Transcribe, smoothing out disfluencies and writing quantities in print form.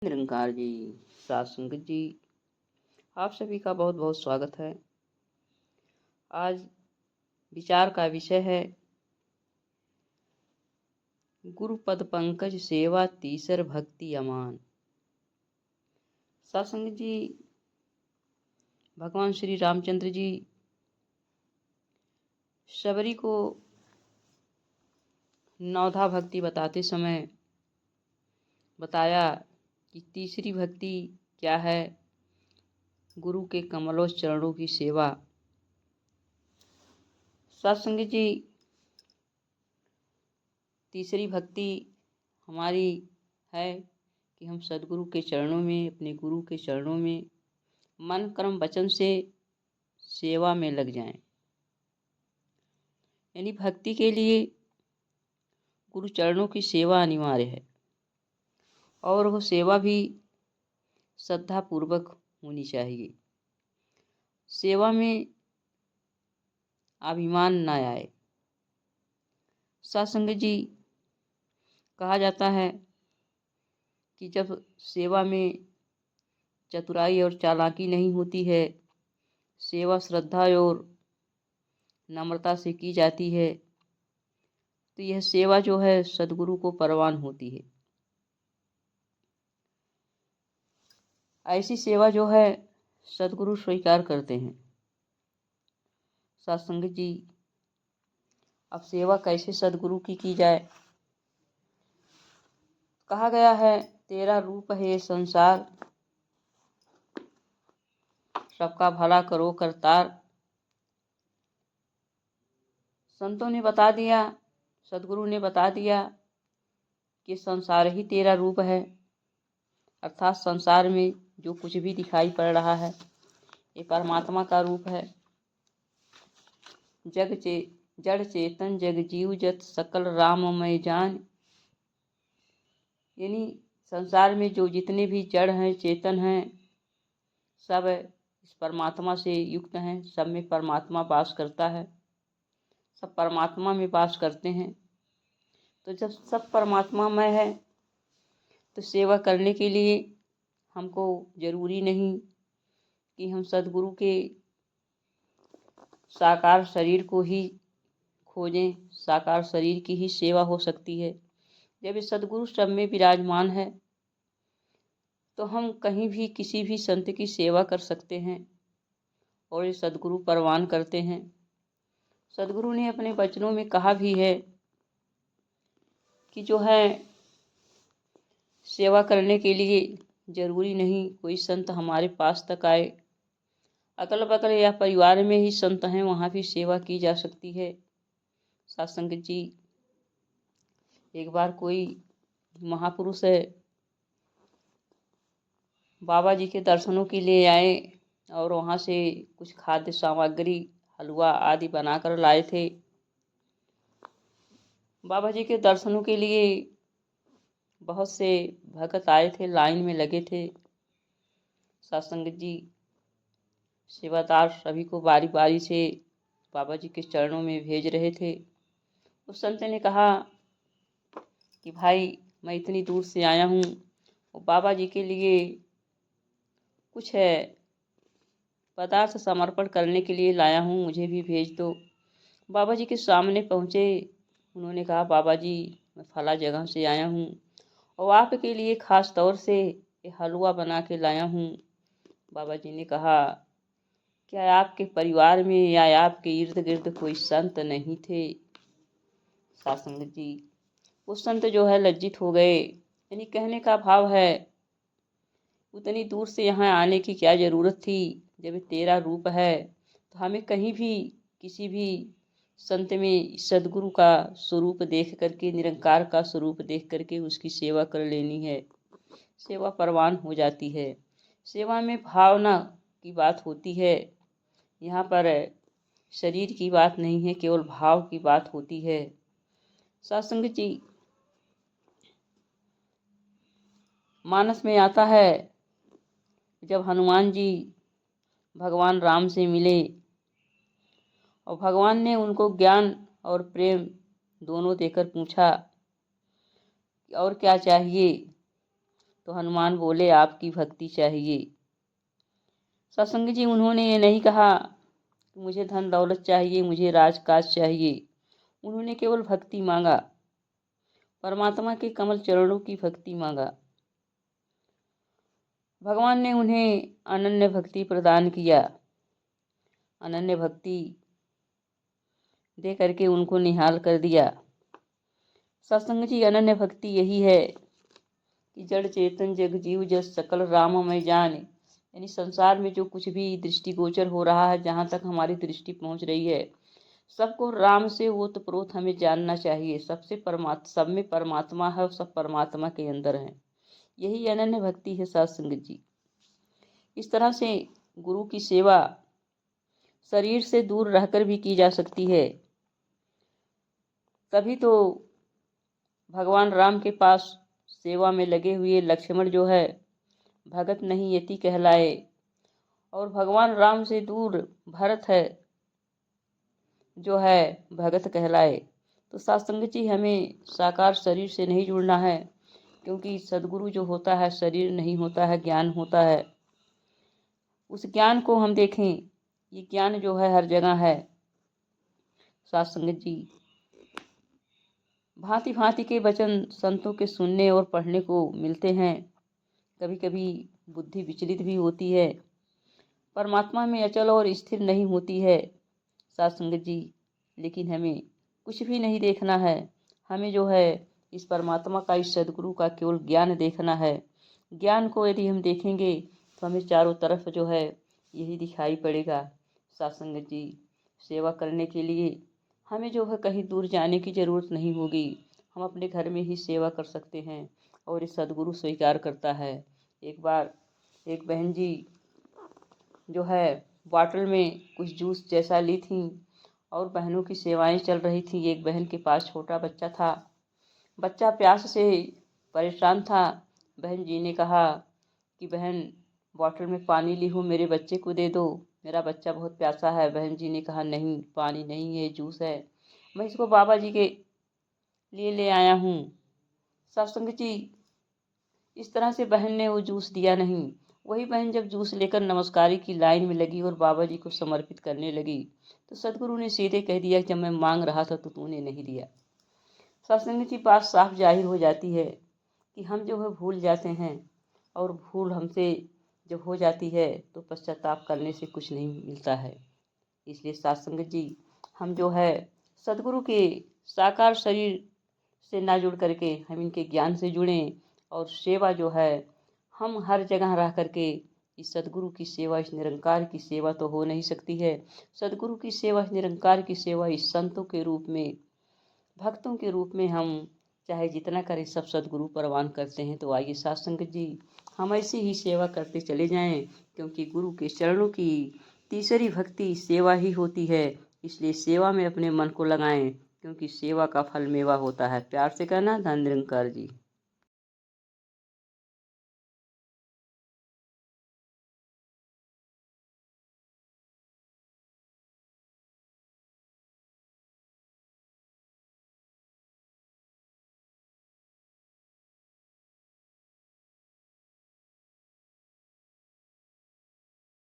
निरंकार जी, सात संगत जी, आप सभी का बहुत बहुत स्वागत है। आज विचार का विषय है गुरु पद पंकज सेवा तीसर भक्ति अमान। सात संगत जी, भगवान श्री रामचंद्र जी शबरी को नौधा भक्ति बताते समय बताया कि तीसरी भक्ति क्या है, गुरु के कमलों चरणों की सेवा। सात संगत जी, तीसरी भक्ति हमारी है कि हम सद्गुरु के चरणों में, अपने गुरु के चरणों में मन कर्म वचन से सेवा में लग जाएं। यानी भक्ति के लिए गुरु चरणों की सेवा अनिवार्य है और वह सेवा भी श्रद्धा पूर्वक होनी चाहिए। सेवा में अभिमान न आए। सत्संग जी, कहा जाता है कि जब सेवा में चतुराई और चालाकी नहीं होती है, सेवा श्रद्धा और नम्रता से की जाती है, तो यह सेवा जो है सद्गुरु को परवान होती है। ऐसी सेवा जो है सद्गुरु स्वीकार करते हैं। सत्संग जी, अब सेवा कैसे सद्गुरु की जाए? कहा गया है, तेरा रूप है संसार, सबका भला करो करतार। संतों ने बता दिया, सद्गुरु ने बता दिया कि संसार ही तेरा रूप है, अर्थात संसार में जो कुछ भी दिखाई पड़ रहा है ये परमात्मा का रूप है। जड़ चेतन जग जीव जत सकल राममय जान। यानी संसार में जो जितने भी जड़ हैं, चेतन हैं, सब इस परमात्मा से युक्त हैं। सब में परमात्मा वास करता है, सब परमात्मा में वास करते हैं। तो जब सब परमात्मा में है तो सेवा करने के लिए हमको ज़रूरी नहीं कि हम सद्गुरु के साकार शरीर को ही खोजें। साकार शरीर की ही सेवा हो सकती है। जब ये सद्गुरु सब में विराजमान है तो हम कहीं भी किसी भी संत की सेवा कर सकते हैं और ये सद्गुरु परवान करते हैं। सद्गुरु ने अपने वचनों में कहा भी है कि जो है सेवा करने के लिए ज़रूरी नहीं कोई संत हमारे पास तक आए, अगल बगल या परिवार में ही संत हैं, वहाँ भी सेवा की जा सकती है। सत्संग जी, एक बार कोई महापुरुष है बाबा जी के दर्शनों के लिए आए और वहाँ से कुछ खाद्य सामग्री, हलवा आदि बनाकर लाए थे। बाबा जी के दर्शनों के लिए बहुत से भक्त आए थे, लाइन में लगे थे। सत्संग जी, सेवादार सभी को बारी बारी से बाबा जी के चरणों में भेज रहे थे। उस संत ने कहा कि भाई, मैं इतनी दूर से आया हूँ और बाबा जी के लिए कुछ है पदार्थ समर्पण करने के लिए लाया हूँ, मुझे भी भेज दो। बाबा जी के सामने पहुँचे। उन्होंने कहा, बाबा जी, मैं फला जगह से आया हूँ और आपके लिए ख़ास तौर से ये हलवा बना के लाया हूँ। बाबा जी ने कहा, क्या आपके परिवार में या आपके इर्द गिर्द कोई संत नहीं थे? सत्संग जी, वो संत जो है लज्जित हो गए। यानी कहने का भाव है, उतनी दूर से यहाँ आने की क्या ज़रूरत थी? जब तेरा रूप है तो हमें कहीं भी किसी भी संत में सद्गुरु का स्वरूप देख करके, निरंकार का स्वरूप देख करके उसकी सेवा कर लेनी है। सेवा परवान हो जाती है। सेवा में भावना की बात होती है। यहाँ पर शरीर की बात नहीं है, केवल भाव की बात होती है। सत्संग जी, मानस में आता है जब हनुमान जी भगवान राम से मिले और भगवान ने उनको ज्ञान और प्रेम दोनों देकर पूछा और क्या चाहिए? तो हनुमान बोले आपकी भक्ति चाहिए। सत्संग जी उन्होंने ये नहीं कहा कि मुझे धन दौलत चाहिए, मुझे राजकाज चाहिए। उन्होंने केवल भक्ति मांगा, परमात्मा के कमल चरणों की भक्ति मांगा। भगवान ने उन्हें अनन्य भक्ति प्रदान किया। अनन्य भक्ति दे करके उनको निहाल कर दिया। सत्संग जी अनन्य भक्ति यही है कि जड़ चेतन जग जीव जस सकल राममय जान, यानी संसार में जो कुछ भी दृष्टिगोचर हो रहा है, जहाँ तक हमारी दृष्टि पहुँच रही है, सबको राम से ओतप्रोत हमें जानना चाहिए। सब में परमात्मा है और सब परमात्मा के अंदर है। यही अनन्य भक्ति है सत्संग जी। इस तरह से गुरु की सेवा शरीर से दूर रहकर भी की जा सकती है। तभी तो भगवान राम के पास सेवा में लगे हुए लक्ष्मण जो है भगत नहीं यति कहलाए, और भगवान राम से दूर भरत है जो है भगत कहलाए। तो सत्संग जी हमें साकार शरीर से नहीं जुड़ना है, क्योंकि सदगुरु जो होता है शरीर नहीं होता है, ज्ञान होता है। उस ज्ञान को हम देखें, ये ज्ञान जो है हर जगह है। सत्संग जी भांति भांति के वचन संतों के सुनने और पढ़ने को मिलते हैं। कभी कभी बुद्धि विचलित भी होती है, परमात्मा में अचल और स्थिर नहीं होती है सत्संग जी। लेकिन हमें कुछ भी नहीं देखना है, हमें जो है इस परमात्मा का, इस सदगुरु का केवल ज्ञान देखना है। ज्ञान को यदि हम देखेंगे तो हमें चारों तरफ जो है यही दिखाई पड़ेगा सत्संग जी। सेवा करने के लिए हमें जो है कहीं दूर जाने की ज़रूरत नहीं होगी, हम अपने घर में ही सेवा कर सकते हैं और इस सदगुरु स्वीकार करता है। एक बार एक बहन जी जो है बॉटल में कुछ जूस जैसा ली थी और बहनों की सेवाएं चल रही थी। एक बहन के पास छोटा बच्चा था, बच्चा प्यास से परेशान था। बहन जी ने कहा कि बहन बॉटल में पानी ली हूँ, मेरे बच्चे को दे दो, मेरा बच्चा बहुत प्यासा है। बहन जी ने कहा नहीं, पानी नहीं है, जूस है, मैं इसको बाबा जी के लिए ले आया हूँ। सत्संग जी इस तरह से बहन ने वो जूस दिया नहीं। वही बहन जब जूस लेकर नमस्कारी की लाइन में लगी और बाबा जी को समर्पित करने लगी, तो सदगुरु ने सीधे कह दिया जब मैं मांग रहा था तो तूने नहीं दिया। सत्संग की बात साफ जाहिर हो जाती है कि हम जो है भूल जाते हैं, और भूल हमसे जब हो जाती है तो पश्चाताप करने से कुछ नहीं मिलता है। इसलिए सत्संग जी हम जो है सदगुरु के साकार शरीर से ना जुड़ करके हम इनके ज्ञान से जुड़ें, और सेवा जो है हम हर जगह रह करके इस सदगुरु की सेवा, इस निरंकार की सेवा तो हो नहीं सकती है। सदगुरु की सेवा, इस निरंकार की सेवा, इस संतों के रूप में, भक्तों के रूप में हम चाहे जितना करें सब सदगुरु परवान करते हैं। तो आइए सत्संग जी हम ऐसी ही सेवा करते चले जाएं, क्योंकि गुरु के चरणों की तीसरी भक्ति सेवा ही होती है। इसलिए सेवा में अपने मन को लगाएं, क्योंकि सेवा का फल मेवा होता है। प्यार से कहना, धन निरंकार जी।